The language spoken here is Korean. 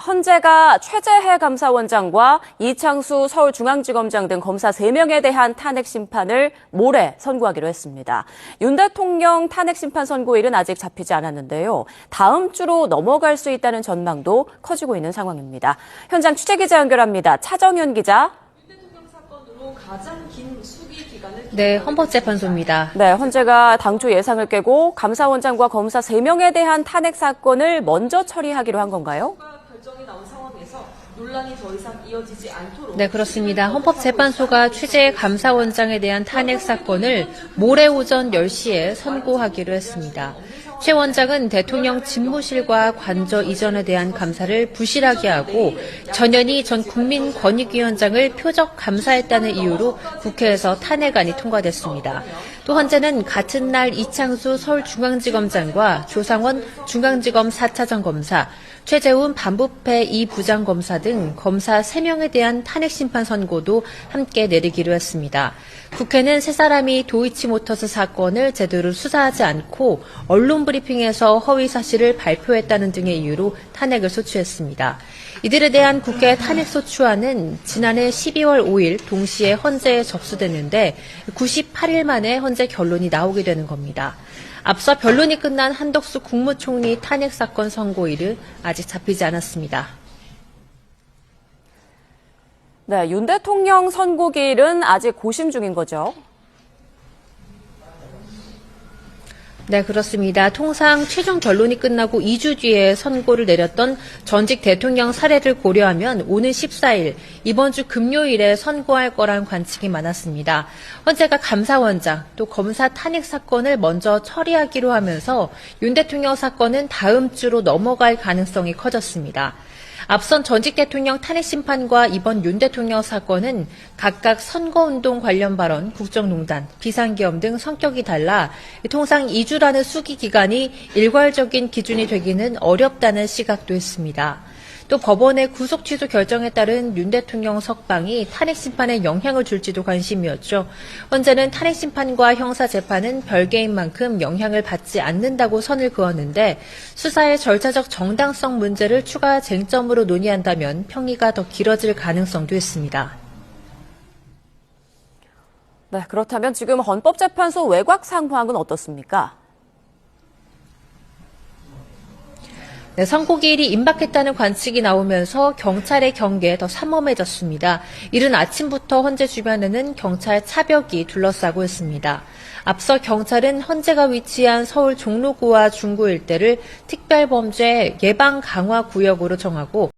헌재가 최재해 감사원장과 이창수 서울중앙지검장 등 검사 3명에 대한 탄핵 심판을 모레 선고하기로 했습니다. 윤 대통령 탄핵 심판 선고일은 아직 잡히지 않았는데요. 다음 주로 넘어갈 수 있다는 전망도 커지고 있는 상황입니다. 현장 취재기자 연결합니다. 차정현 기자. 네, 헌법재판소입니다. 네, 헌재가 당초 예상을 깨고 감사원장과 검사 3명에 대한 탄핵 사건을 먼저 처리하기로 한 건가요? 네, 그렇습니다. 헌법재판소가 최재해 감사원장에 대한 탄핵 사건을 모레 오전 10시에 선고하기로 했습니다. 최 원장은 대통령 집무실과 관저 이전에 대한 감사를 부실하게 하고 전현희 전 국민권익위원장을 표적 감사했다는 이유로 국회에서 탄핵안이 통과됐습니다. 또 헌재는 같은 날 이창수 서울중앙지검장과 조상원 중앙지검 4차장 검사, 최재훈 반부패 2부장검사 등 검사 3명에 대한 탄핵 심판 선고도 함께 내리기로 했습니다. 국회는 세 사람이 도이치모터스 사건을 제대로 수사하지 않고 언론 브리핑에서 허위 사실을 발표했다는 등의 이유로 탄핵을 소추했습니다. 이들에 대한 국회 탄핵 소추안은 지난해 12월 5일 동시에 헌재에 접수됐는데 98일 만에 헌재 결론이 나오게 되는 겁니다. 앞서 변론이 끝난 한덕수 국무총리 탄핵 사건 선고일은 아직 잡히지 않았습니다. 네, 윤 대통령 선고일은 아직 고심 중인 거죠? 네, 그렇습니다. 통상 최종 결론이 끝나고 2주 뒤에 선고를 내렸던 전직 대통령 사례를 고려하면 오는 14일, 이번 주 금요일에 선고할 거란 관측이 많았습니다. 헌재가 감사원장, 또 검사 탄핵 사건을 먼저 처리하기로 하면서 윤 대통령 사건은 다음 주로 넘어갈 가능성이 커졌습니다. 앞선 전직 대통령 탄핵 심판과 이번 윤 대통령 사건은 각각 선거운동 관련 발언, 국정농단, 비상계엄 등 성격이 달라 통상 2주라는 수기 기간이 일괄적인 기준이 되기는 어렵다는 시각도 있습니다. 또 법원의 구속 취소 결정에 따른 윤 대통령 석방이 탄핵 심판에 영향을 줄지도 관심이었죠. 헌재는 탄핵 심판과 형사 재판은 별개인 만큼 영향을 받지 않는다고 선을 그었는데 수사의 절차적 정당성 문제를 추가 쟁점으로 논의한다면 평의가 더 길어질 가능성도 있습니다. 네, 그렇다면 지금 헌법재판소 외곽 상황은 어떻습니까? 네, 선고기일이 임박했다는 관측이 나오면서 경찰의 경계에 더 삼엄해졌습니다. 이른 아침부터 헌재 주변에는 경찰 차벽이 둘러싸고 있습니다. 앞서 경찰은 헌재가 위치한 서울 종로구와 중구 일대를 특별범죄 예방 강화 구역으로 정하고